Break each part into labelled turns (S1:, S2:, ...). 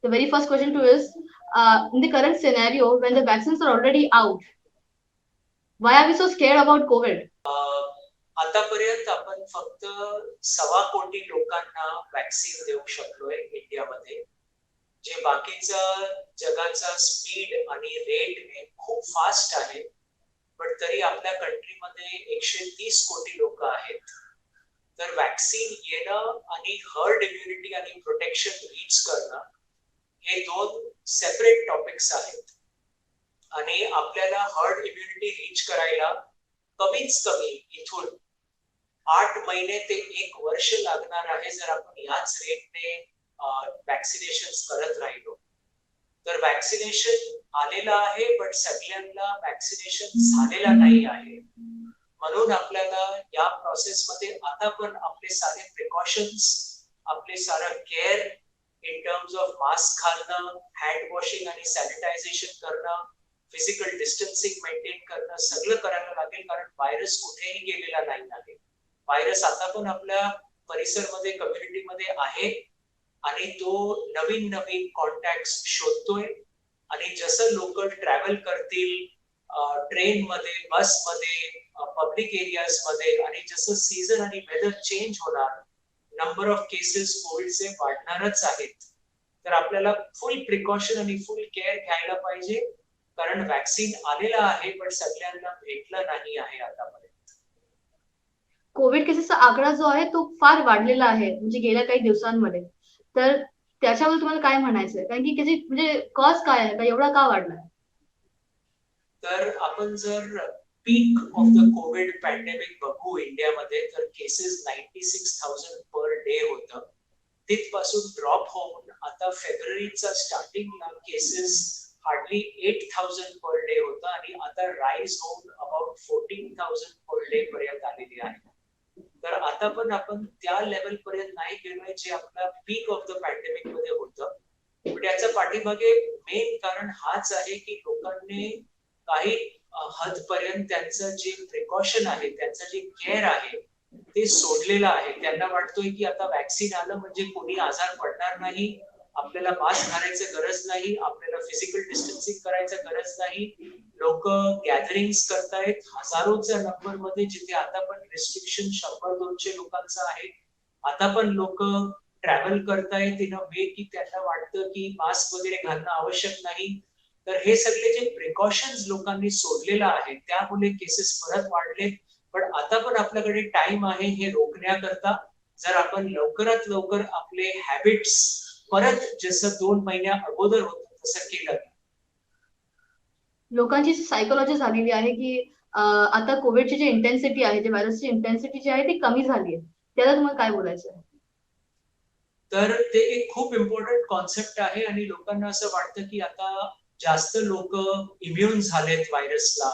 S1: The very first question to is, in the current scenario when the vaccines are already out, why are we so scared about COVID?
S2: आतापर्यंत आपण फक्त 1.25 कोटी लोकांना vaccine देऊ शकलोय इंडियामध्ये, जे बाकीचं जगाचा स्पीड आणि रेट खूप फास्ट आहे. पण तरी आपल्या कंट्रीमध्ये 130 कोटी लोक आहेत. तर वॅक्सिन येणं आणि हर्ड इम्युनिटी आणि प्रोटेक्शन रीच करणं हे दोन सेपरेट टॉपिक्स आहेत. आणि आपल्याला हर्ड इम्युनिटी रीच करायला कमीत कमी इथून 8 महिने ते 1 वर्ष लागणार आहे जर आपण याच रेटने वॅक्सिनेशन करत राहिलो. तर वॅक्सिनेशन आलेला आहे पण सगळ्यांना वॅक्सिनेशन झालेला नाही आहे. म्हणून आपल्याला या प्रोसेस मध्ये आता पण आपले सारे प्रिकॉशन्स, आपले सारं care in terms of mask घालणं, हँड वॉशिंग आणि सॅनिटायझेशन करणं, फिजिकल डिस्टन्सिंग मेंटेन करणं सगळं करायला लागेल. कारण व्हायरस कुठेही गेलेला नाही आहे. व्हायरस आता पण आपल्या परिसरमध्ये, कम्युनिटीमध्ये आहे आणि तो नवीन नवीन कॉन्टॅक्ट शोधतोय. आणि जसं लोक ट्रॅव्हल करतील ट्रेन मध्ये, बस मध्ये, पब्लिक एरियाज मध्ये, आणि जसं सीझन आणि वेदर चेंज होणार, नंबर ऑफ केसेस कोविडचे वाढणारच आहेत. तर आपल्याला फुल प्रिकॉशन आणि फुल केअर घ्यायला पाहिजे. कारण वॅक्सिन आलेला आहे पण सगळ्यांना भेटलं नाही आहे आतापर्यंत.
S1: कोविड केसेसचा आकडा जो आहे तो फार वाढलेला आहे म्हणजे गेल्या काही दिवसांमध्ये. तर त्याच्यावर तुम्हाला काय म्हणायचंय? कारण की त्याची म्हणजे कॉज काय आहे का एवढा का वाढला?
S2: तर आपण जर पीक ऑफ द कोविड पॅन्डेमिक बघू इंडियामध्ये तर केसेस 96,000 पर डे होतं. तिथपासून ड्रॉप होऊन आता फेब्रुवारीचा स्टार्टिंगला केसेस हार्डली 8,000 पर डे होता आणि आता राईज होऊन अबाउट 14,000 पर डे पर्यंत आलेली आहे. तर आता पण आपण त्या लेवल पर्यंत नाही गेलोय जे आपला पीक ऑफ द पॅन्डेमिक मध्ये होतं. पण याच्या पाठीमागे मेन कारण हाच आहे की लोकांनी काही हदपर्यंत त्यांचं जे प्रिकॉशन आहे, त्यांचं जे केअर आहे ते सोडलेलं आहे. त्यांना वाटतोय की आता वॅक्सिन आलं म्हणजे कोणी आजार पडणार नाही, आपल्याला मास्क घालायचं गरज नाही, आपल्याला फिजिकल डिस्टन्सिंग करायचं गरज नाही. लोक गॅदरिंग्स करतायत हजारोच्या नंबर मध्ये, जिथे आता पण रिस्ट्रिक्शन 100-200 लोकांचं आहे. आता पण लोक ट्रॅव्हल करतायत इन अ वे की त्यांना वाटतं की मास्क वगैरे घालणं आवश्यक नाही. तर हे सगळे जे प्रिकॉशन्स लोकांनी सोडलेलं आहे त्यामुळे केसेस परत वाढले. पण आता पण आपल्याकडे टाइम आहे हे रोखण्याकरता. जर आपण लवकरात लवकर आपले हॅबिट्स परत जसं 2 महिन्या अगोदर होतं तसं केलं.
S1: लोकांची सायकोलॉजी झालेली आहे की आता कोविडची जी इंटेन्सिटी आहे, जे व्हायरसची इंटेन्सिटी जी आहे ती कमी झाली आहे. त्याला तुम्हाला काय बोलायचं आहे?
S2: तर ते एक खूप इम्पॉर्टंट कॉन्सेप्ट आहे आणि लोकांना असं वाटतं की आता जास्त लोक इम्युन झालेत व्हायरसला.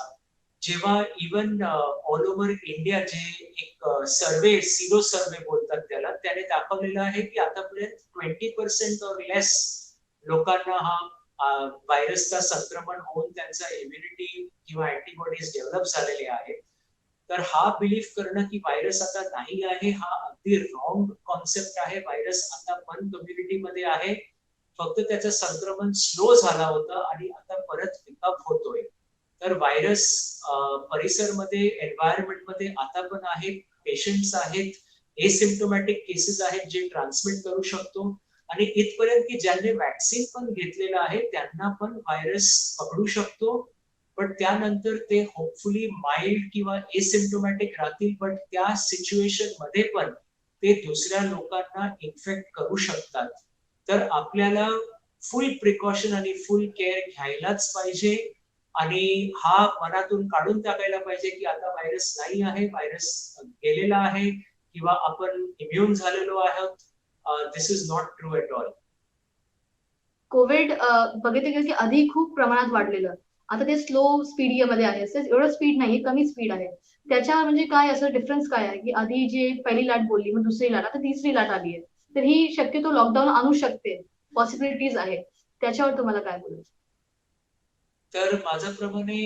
S2: जेव्हा इवन ऑल ओव्हर इंडिया जे एक सर्वे, सिरो सर्वे बोलतात त्याला, त्याने दाखवलेलं आहे की आतापर्यंत 20% और लेस लोकांना हा व्हायरसचा संक्रमण होऊन त्यांचा इम्युनिटी किंवा अँटीबॉडीज डेव्हलप झालेले आहेत. तर हा बिलीफ करणं की व्हायरस आता नाही आहे हा अगदी रॉंग कॉन्सेप्ट आहे. व्हायरस आता पण कम्युनिटीमध्ये आहे, फक्त त्याचं संक्रमण स्लो झाला होता आणि आता परत पिकअप होतोय. तर व्हायरस परिसरमध्ये, एन्व्हायरमेंट मध्ये आता पण आहे, पेशंट्स आहेत, एसिम्प्टोमॅटिक केसेस आहेत जे ट्रान्समिट करू शकतो. आणि इथपर्यंत की ज्यांनी वॅक्सिन पण घेतलेलं आहे त्यांना पण व्हायरस पकडू शकतो. पण त्यानंतर ते होपफुली माइल्ड किंवा एसिम्प्टोमॅटिक राहतील. पण त्या सिच्युएशन मध्ये पण ते दुसऱ्या लोकांना इन्फेक्ट करू शकतात. तर आपल्याला फुल प्रिकॉशन आणि फुल केअर घ्यायलाच पाहिजे. आणि हा मनातून काढून टाकायला पाहिजे की आता व्हायरस नाही आहे, व्हायरस गेलेला आहे किंवा आपण इम्युन झालेलो आहोत. This is not true at all.
S1: Covid बघितलं गेलं की आधी खूप प्रमाणात वाढलेलं, आता ते स्लो स्पीड मध्ये आहे. एवढं स्पीड नाही, कमी स्पीड आहे. त्याच्या म्हणजे काय असं डिफरन्स काय आहे की आधी जे पहिली लाट बोलली, मग दुसरी लाट, आता तिसरी लाट आली आहे. तर ही शक्यतो लॉकडाऊन आणू शकते, पॉसिबिलिटीज आहेत. त्याच्यावर तुम्हाला काय बोलायचं?
S2: तर माझ्याप्रमाणे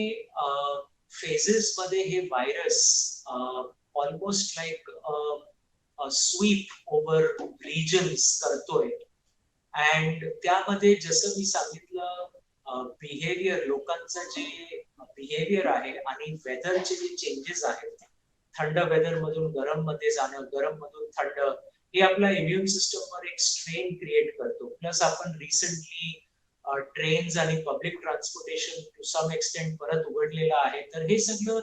S2: फेजेस मध्ये हे virus almost like sweep over regions करतोय. अँड त्यामध्ये जसं मी सांगितलं बिहेवियर, लोकांचं जे बिहेवियर आहे आणि वेदरचे जे चेंजेस आहेत, थंड वेदर मधून गरम मध्ये जाणं, गरम मधून थंड, हे आपल्या इम्युन सिस्टमवर एक स्ट्रेन क्रिएट करतो. प्लस आपण रिसेंटली ट्रेन्स आणि public transportation to some extent परत उघडलेलं आहे. तर हे सगळं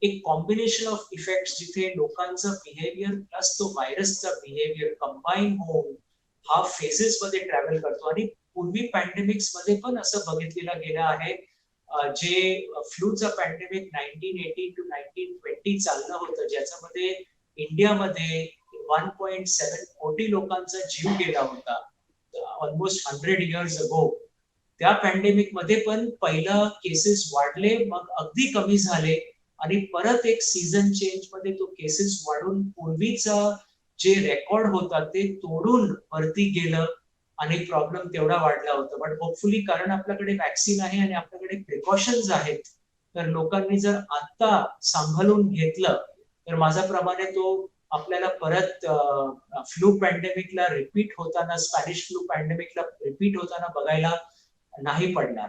S2: एक कॉम्बिनेशन ऑफ इफेक्ट जिथे लोकांचं बिहेवियर प्लस तो व्हायरसचा बिहेवियर कंबाईन होऊन हा फेजेस मध्ये ट्रॅव्हल करतो. आणि पूर्वी पॅन्डेमिक्स मध्ये पण असं बघितलेलं गेलं आहे, जे फ्लूचा पॅन्डेमिक 1918 टू 1920 चाललं होतं, ज्याच्यामध्ये इंडियामध्ये 1.7 कोटी लोकांचा जीव गेला होता ऑलमोस्ट 100 इयर्स अगो. त्या पॅन्डेमिक मध्ये पण पहिला केसेस वाढले, मग अगदी कमी झाले आणि परत एक सीझन चेंज मध्ये तो केसेस वाढून पूर्वीचा जे रेकॉर्ड होता ते तोडून वरती गेलं आणि प्रॉब्लेम तेवढा वाढला होता. बट होपफुली कारण आपल्याकडे वॅक्सिन आहे आणि आपल्याकडे प्रिकॉशन्स आहेत, तर लोकांनी जर आता सांभाळून घेतलं तर माझ्याप्रमाणे तो आपल्याला परत फ्लू पॅन्डेमिकला रिपीट होताना, स्पॅनिश फ्लू पॅन्डेमिकला रिपीट होताना बघायला नाही पडणार.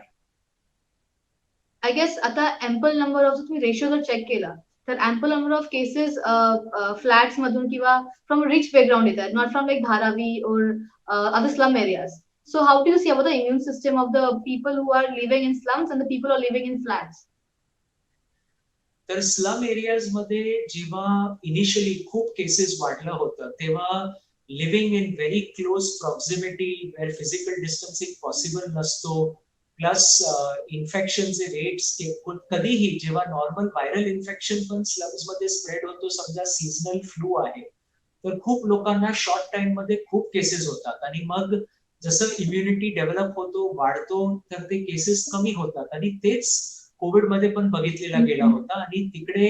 S1: आय गेस आता अँपल नंबर ऑफ तुम्ही रेशो जर चेक केला तर ample number of cases flats मधून किंवा फ्रॉम रिच बॅकग्राऊंड येतात, नॉट फ्रॉम लाईक धारावी और other slum areas. So how do you see about the immune system of the people who are living in slums and the people who are living in flats?
S2: तर slum areas मध्ये जेव्हा initially खूप cases वाढलं होतं तेव्हा living in very close proximity where physical distancing possible नसतो, plus इन्फेक्शनचे rates कधीही जेव्हा नॉर्मल व्हायरल इन्फेक्शन पण स्लम्स मध्ये स्प्रेड होतो, समजा सीझनल फ्लू आहे, तर खूप लोकांना शॉर्ट टाइम मध्ये खूप केसेस होतात आणि मग जसं इम्युनिटी डेव्हलप होतो, वाढतो, तर ते केसेस कमी होतात. आणि तेच कोविड मध्ये पण बघितलेला गेला होता आणि तिकडे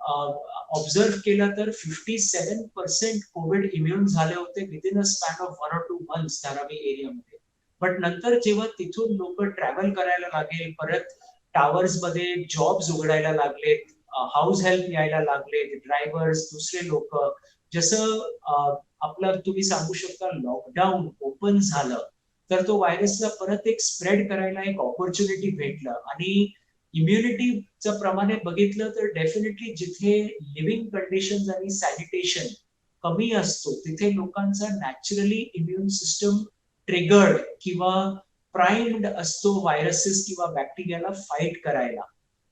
S2: ऑब्झर्व केलं तर 57% कोविड इम्युन झाले होते within a span of 1 or 2 months Dharavi एरियामध्ये. बट नंतर जेव्हा तिथून लोक ट्रॅव्हल करायला लागले, परत टावर्स मध्ये जॉब्स उघडायला लागलेत, हाऊस हेल्प यायला लागलेत, ड्रायव्हर्स, दुसरे लोक, जसं आपलं तुम्ही सांगू शकता लॉकडाऊन ओपन झालं तर तो व्हायरसला परत एक स्प्रेड करायला एक ऑपॉर्च्युनिटी भेटलं. आणि इम्युनिटीचं प्रमाणे बघितलं तर डेफिनेटली जिथे लिव्हिंग कंडिशन आणि सॅनिटेशन कमी असतो तिथे लोकांचा नॅचरली इम्युन सिस्टम ट्रिगर्ड किंवा प्राइम्ड असतो व्हायरसेस किंवा बॅक्टेरियाला फाईट करायला.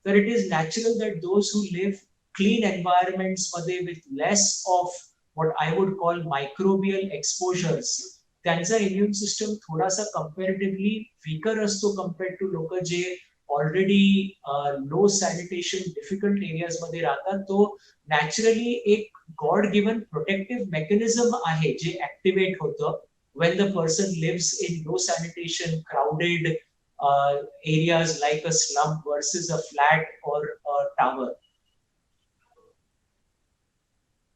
S2: तर it is natural that those who live clean environments मध्ये with less of what I would call microbial exposures, त्यांचा इम्युन सिस्टम थोडासा कम्पॅरेटिव्हली वीकर असतो कम्पेअर्ड टू लोक जे already low sanitation difficult areas मध्ये राहतात. तो नॅचरली एक गॉड गिव्हन प्रोटेक्टिव्ह मेकॅनिझम आहे जे ऍक्टिव्हेट होतं when the person lives in low sanitation crowded areas like a slum versus a flat or a tower.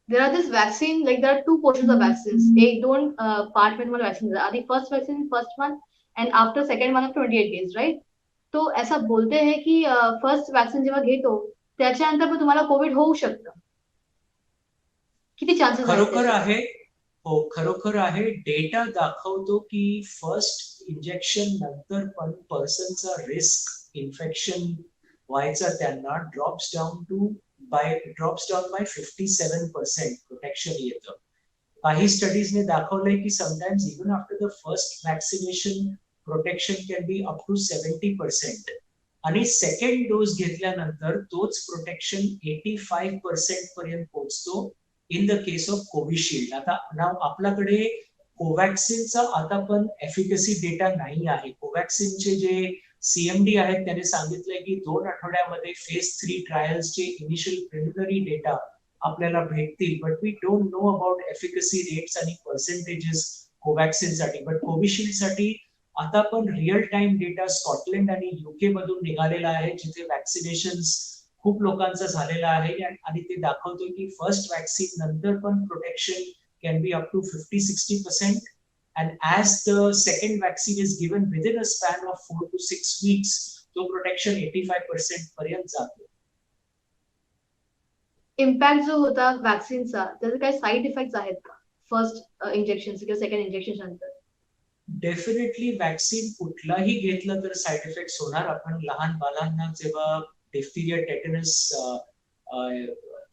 S1: There are this vaccine, like there are two portions of vaccines. एक दोन part में तुम्हाला vaccine देतात. आधी first vaccine first month and after second month of 28 days, right? तो ऐसा बोलते हैं कि फर्स्ट वॅक्सिन जेव्हा घेतो त्याच्यानंतर पण तुम्हाला कोविड होऊ शकतं. किती चान्सेस
S2: खरोखर आहे? हो, खरोखर आहे. डेटा दाखवतो की फर्स्ट इंजेक्शन नंतर पण पर्सनचा रिस्क इन्फेक्शन व्हायचा त्यांना ड्रॉप्स डाऊन बाय 57% प्रोटेक्शन येतं. काही स्टडीजने दाखवलंय की sometimes even after the first vaccination protection can be up to 70%. आणि सेकंड डोस घेतल्यानंतर तोच प्रोटेक्शन 85% पर्यंत पोहोचतो in the case of Covishield. आता नाव आपल्याकडे कोवॅक्सिनचा आता पण एफिकसी डेटा नाही आहे. कोवॅक्सिनचे जे सीएमडी आहेत त्याने सांगितलंय की 2 आठवड्यामध्ये फेज 3 ट्रायल्सचे इनिशियल प्रिलिमिनरी डेटा आपल्याला भेटतील. But we don't know about efficacy rates आणि पर्सेंटेजेस कोवॅक्सिन साठी. बट कोविशिल्ड साठी आता पण रिअल टाइम डेटा स्कॉटलंड आणि युके मधून निघालेला आहे जिथे वॅक्सिनेशन खूप लोकांचा झालेला आहे आणि ते दाखवतो की फर्स्ट वॅक्सिन नंतर पण protection can be up to 50-60%. and as the second vaccine is given within a span of 4 to 6 weeks, तो प्रोटेक्शन 85% पर्यंत जातो.
S1: इम्पॅक्ट जो होता वॅक्सिनचा त्याचे काही साईड इफेक्ट्स आहेत का फर्स्ट इंजेक्शन किंवा सेकंड इंजेक्शन नंतर?
S2: डेफिनेटली वॅक्सिन कुठलाही घेतलं तर साईड इफेक्ट होणार. आपण लहान बालांना जेव्हा डिफ्थिरिया, टेटनस,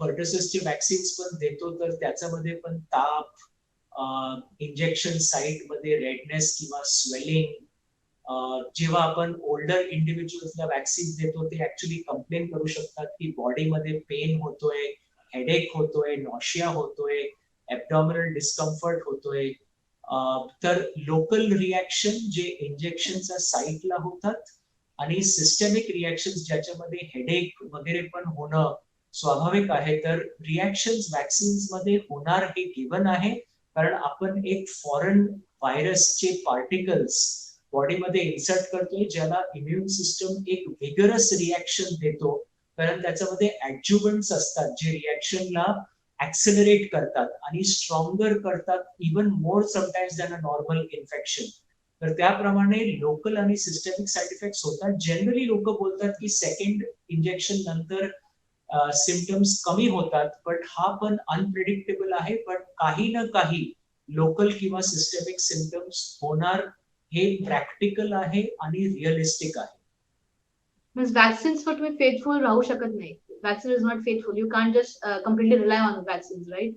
S2: पर्टसिसचे वॅक्सिन्स पण देतो तर त्याच्यामध्ये पण ताप, इंजेक्शन साईट मध्ये रेडनेस किंवा स्वेलिंग, जेव्हा आपण ओल्डर इंडिव्हिज्युअल्सला वॅक्सिन देतो ते ऍक्च्युली कंप्लेन करू शकतात की बॉडीमध्ये पेन होतोय, हेडेक होतोय, नॉशिया होतोय, ऍब्डॉमिनल डिस्कम्फर्ट होतोय. तर लोकल रिॲक्शन जे इंजेक्शनच्या साईटला होतात आणि सिस्टमिक रिॲक्शन ज्याच्यामध्ये हेडेक वगैरे पण होणं स्वाभाविक आहे. तर रिॲक्शन वॅक्सिन्स मध्ये होणार हे गिवन आहे, कारण आपण एक फॉरेन व्हायरसचे पार्टिकल्स बॉडीमध्ये इन्सर्ट करतोय ज्याला इम्युन सिस्टम एक विगरस रिॲक्शन देतो, कारण त्याच्यामध्ये ऍडज्युव्हंट्स असतात जे रिॲक्शनला ऍक्सेलरेट करतात आणि स्ट्रॉंगर करतात, even more sometimes than a normal infection. तर त्याप्रमाणे लोकल आणि सिस्टमिक साईड इफेक्ट्स होतात. जनरली लोक बोलतात की सेकंड इंजेक्शन नंतर सिम्पटम्स कमी होतात, बट हा पण अनप्रिडिक्टेबल आहे. पण काही ना काही लोकल किंवा सिस्टमिक सिम्पटम्स होणार हे प्रॅक्टिकल आहे आणि रिअलिस्टिक आहे.
S1: मीन्स वॅक्सिन्स वर तुम्ही फेथफुल राहू शकत नाही. Vaccine is not faithful. You can't just completely rely on vaccines, right?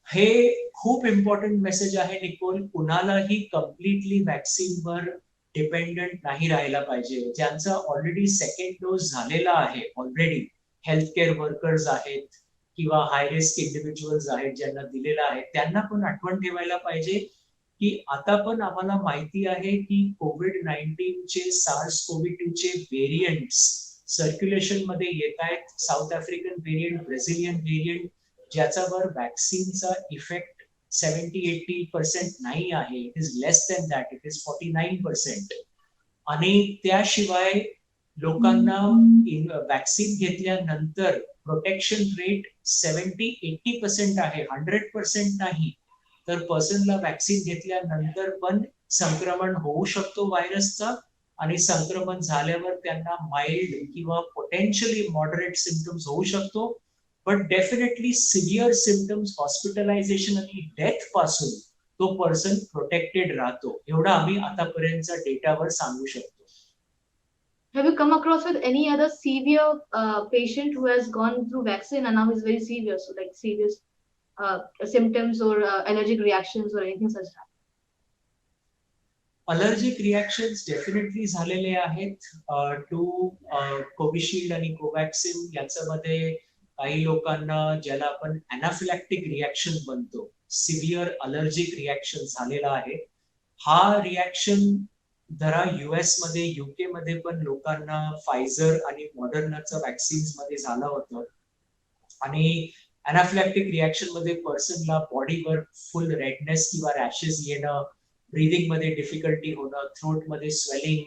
S2: हे खूप इम्पॉर्टंट मेसेज आहे निकोल. कुणालाही कम्प्लिटली वॅक्सिनवर डिपेंडंट नाही राहायला पाहिजे. ज्यांचा ऑलरेडी सेकंड डोस झालेला आहे, ऑलरेडी हेल्थ केअर वर्कर्स आहेत किंवा हाय रिस्क इंडिव्हिज्युअल्स आहेत ज्यांना दिलेला आहे, त्यांना पण आठवण ठेवायला पाहिजे की आता पण आम्हाला माहिती आहे की कोविड-19चे SARS-CoV-2चे व्हेरियंट्स सर्क्युलेशन मध्ये येत आहेत. South African variant, Brazilian variant, ज्याच्यावर वॅक्सिनचा इफेक्ट 70-80% नाही आहे. It is less than that, it is 49%. आणि त्याशिवाय लोकांना वॅक्सिन घेतल्यानंतर प्रोटेक्शन रेट 70-80% आहे, 100% नाही. तर पर्सनला वॅक्सिन घेतल्यानंतर पण संक्रमण होऊ शकतो व्हायरसचा, आणि संक्रमण झाल्यावर त्यांना माइल्ड किंवा पोटेन्शियली मॉडरेट सिम्पटम्स होऊ शकतो. But definitely severe symptoms, hospitalisation आणि डेथ पासून तो पर्सन प्रोटेक्टेड राहतो. एवढा आम्ही आतापर्यंतच्या डेटावर सांगू शकतो.
S1: Have you come across with any other severe patient who has gone through vaccine and now is very severe, so like serious symptoms or allergic reactions or anything such that?
S2: Allergic reactions definitely झालेले आहेत. To Covishield आणि Covaxin याच्यामध्ये काही लोकांना, ज्याला आपण अनाफिलॅक्टिक reaction बनतो, severe allergic reaction झालेला आहे. हा रिॲक्शन जरा US मध्ये, UK मध्ये पण लोकांना फायझर आणि मॉडर्नाचं वॅक्सिन्स मध्ये झालं होतं. आणि अनाफिलॅक्टिक रिॲक्शन मध्ये पर्सनला बॉडीवर फुल रेडनेस किंवा रॅशेस येणं, ब्रीदिंग मध्ये डिफिकल्टी होणं, थ्रोट मध्ये स्वेलिंग,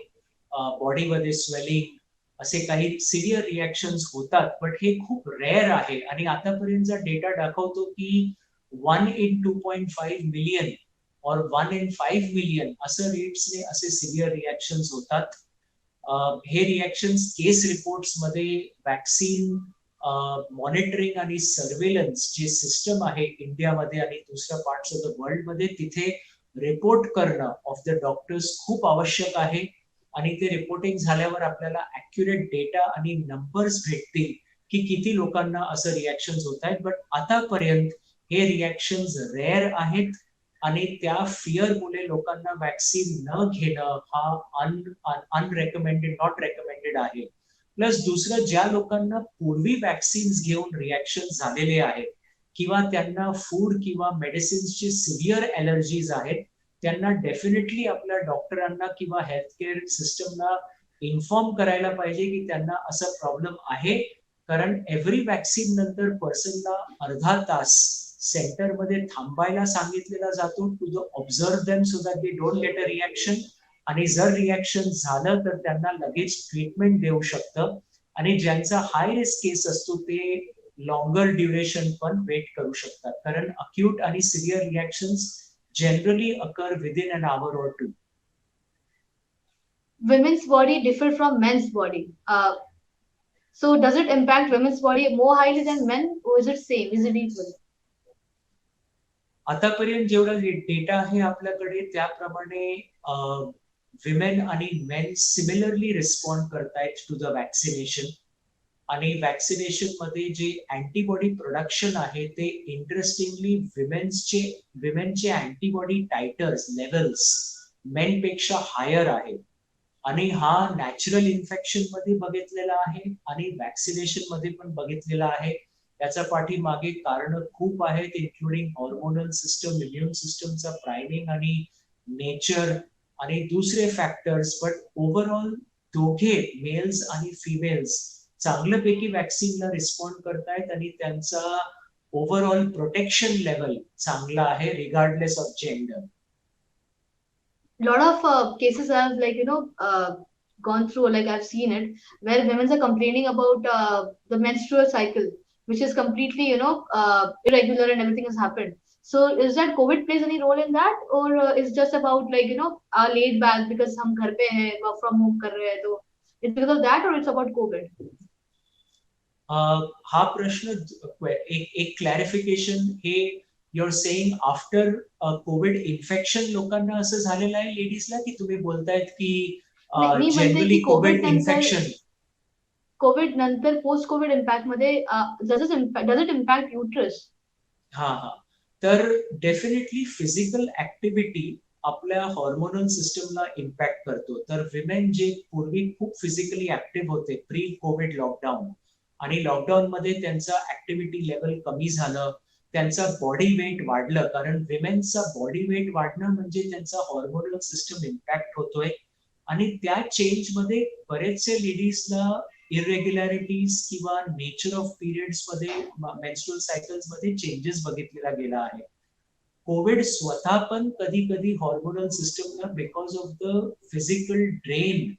S2: बॉडीमध्ये स्वेलिंग, असे काही सिव्हिअर रिॲक्शन्स होतात. बट हे खूप रेअर आहे आणि आतापर्यंतचा डेटा दाखवतो की 1 in 2.5 मिलियन और 1 in 5 मिलियन असं रेट्सने असे सिव्हिअर रिॲक्शन्स होतात. हे रिॲक्शन्स केस रिपोर्ट्स मध्ये वॅक्सिन मॉनिटरिंग आणि सर्वेलन्स जे सिस्टम आहे इंडियामध्ये आणि दुसऱ्या पार्ट्स ऑफ द वर्ल्ड मध्ये, तिथे रिपोर्ट करणं ऑफ द डॉक्टर्स खूप आवश्यक आहे. आणि ते रिपोर्टिंग झाल्यावर आपल्याला ऍक्युरेट डेटा आणि नंबर्स भेटतील की किती लोकांना असं रिॲक्शन्स होत आहेत. बट आतापर्यंत हे रिॲक्शन्स रेअर आहेत आणि त्या फिअरमुळे लोकांना वॅक्सिन न घेणं हा अनरेकमेंडेड, नॉट रेकमेंडेड आहे. प्लस दुसरं, ज्या लोकांना पूर्वी वॅक्सिन्स घेऊन रिॲक्शन झालेले आहेत किंवा त्यांना फूड किंवा मेडिसिन्सची सिव्हिअर एलर्जीज आहेत, त्यांना डेफिनेटली आपल्या डॉक्टरांना किंवा हेल्थ केअर सिस्टमला इन्फॉर्म करायला पाहिजे की त्यांना असा प्रॉब्लेम आहे. कारण एव्हरी वॅक्सिन नंतर पर्सनला अर्धा तास सेंटरमध्ये थांबायला सांगितलेला जातो to the observe them so that they don't get a reaction. आणि जर रिॲक्शन झालं तर त्यांना लगेच ट्रीटमेंट देऊ शकतं. आणि ज्यांचा हाय रिस्क केस असतो ते लॉंगर ड्युरेशन पण वेट करू शकतात, कारण अक्यूट आणि severe reactions generally occur within an hour or two.
S1: Women's body differ from men's body. So does it impact women's body more highly than men, or is it same? Is it equal?
S2: आतापर्यंत जेवढा data आहे आपल्याकडे त्याप्रमाणे women आणि main similarly respond करतायत to the vaccination. आणि vaccination मध्ये जे अँटीबॉडी प्रोडक्शन आहे ते इंटरेस्टिंगली विमेनचे अँटीबॉडी टायटर्स लेवल्स मेन पेक्षा हायर आहे. आणि हा नॅचरल इन्फेक्शन मध्ये बघितलेला आहे आणि वॅक्सिनेशन मध्ये पण बघितलेला आहे. त्याच्या पाठीमागे कारण खूप आहेत, इन्क्लुडिंग हॉर्मोनल सिस्टम, इम्युन सिस्टमचा प्रायमिंग आणि नेचर आणि दुसरे फॅक्टर्स. बट ओव्हरऑल दोघे मेल्स आणि फिमेल्स चांगल्यापैकी वॅक्सिनला रिस्पॉन्ड करतायत आणि त्यांचा ओव्हरऑल प्रोटेक्शन लेवल चांगला आहे regardless of gender.
S1: Lot of cases I've gone through, like I've seen it, where women are complaining about the menstrual cycle, which is completely irregular and everything has happened. So is that COVID plays any role in that, or is just about our laid back because हम घर पे हैं, work from home कर रहे हैं, तो it's because of that, or it's about COVID?
S2: हा प्रश्न एक clarification हे your saying after Covid infection लोकांना असं झालेलं आहे लेडीजला, की तुम्ही बोलतायत की जनरली कोविड इन्फेक्शन
S1: कोविड नंतर पोस्ट कोविड इम्पॅक्ट मध्ये डज इट इम्पॅक्ट युट्रस?
S2: हा हा, तर डेफिनेटली फिजिकल ऍक्टिव्हिटी आपल्या हॉर्मोनल सिस्टमला इम्पॅक्ट करतो. तर विमेन जे पूर्वी खूप फिजिकली ऍक्टिव्ह होते प्री कोविड लॉकडाऊन, आणि लॉकडाऊन मध्ये त्यांचा ऍक्टिव्हिटी लेवल कमी झालं, त्यांचा बॉडी वेट वाढलं. कारण विमेनचा बॉडी वेट वाढणं म्हणजे त्यांचा हॉर्मोनल सिस्टम इम्पॅक्ट होतोय. आणि त्या चेंज मध्ये बरेचसे लेडीजला इरेग्युलॅरिटीज किंवा नेचर ऑफ पिरियड्स मध्ये, मेन्स्ट्रुअल सायकल्स मध्ये चेंजेस बघितलेला गेला आहे. कोविड स्वतः पण कधी कधी हॉर्मोनल सिस्टमला because of the physical drain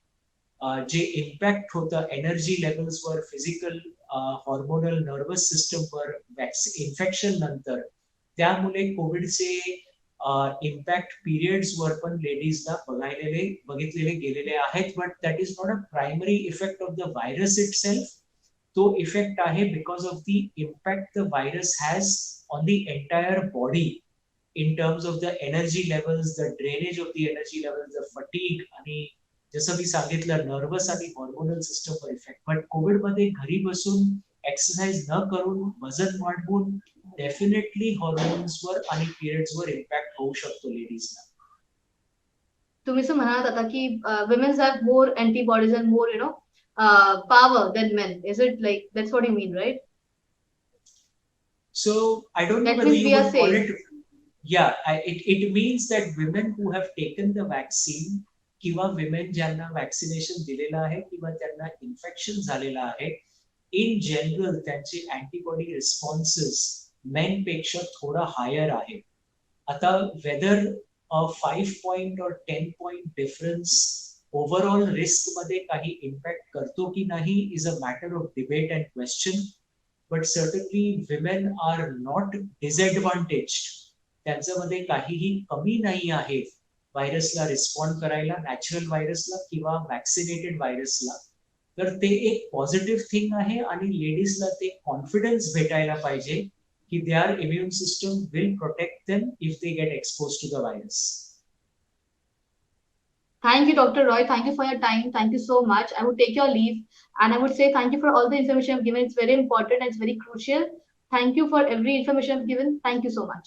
S2: जे इम्पॅक्ट होतं एनर्जी लेवल्सवर, फिजिकल हॉर्मोनल नर्वस सिस्टमवर इन्फेक्शन नंतर, त्यामुळे कोविडचे इम्पॅक्ट पिरियड्स वर पण लेडीजला बघितलेले गेलेले आहेत. But that is not a primary effect of the virus it self. तो इफेक्ट आहे because of the impact the virus has on the entire body in terms of the energy levels, the drainage of the energy levels, the fatigue, आणि जसं मी सांगितलं nervous आणि hormonal सिस्टमवर effect. But Covid मध्ये घरी बसून exercise न करून वजन वाढवून डेफिनेटली हॉर्मोन्सवर आणि पिरियड्सवर इम्पॅक्ट होऊ शकतो लेडीजला.
S1: तुम्ही असं म्हणालात आता की women have more antibodies and more power than men. Is it like that's what you mean, right?
S2: So I don't know
S1: That
S2: whether
S1: means
S2: you
S1: we are
S2: would call
S1: safe.
S2: it. Yeah, it means that women who have taken the vaccine किंवा women ज्यांना vaccination दिलेलं आहे किंवा त्यांना infection झालेलं आहे, in general त्यांचे antibody responses main पेक्षा थोडा हायर आहे. आता वेदर 5 पॉइंट और 10 पॉइंट डिफरन्स ओव्हरऑल रिस्क मध्ये काही इम्पॅक्ट करतो की नाही is a matter of debate and question. But certainly women are not disadvantaged. त्यांच्यामध्ये काहीही कमी नाही आहे व्हायरसला रिस्पॉन्ड करायला, नॅचरल व्हायरसला किंवा वॅक्सिनेटेड व्हायरसला. तर ते एक पॉझिटिव्ह थिंग आहे आणि लेडीजला ते कॉन्फिडन्स भेटायला पाहिजे की their immune system will protect them if they get expose to the virus.
S1: Thank you, Dr. Roy. Thank you for your time. Thank you so much. I would take your leave and I would say thank you for all the information I've given. It's very important and it's very crucial. Thank you for every information I've given. Thank you so much.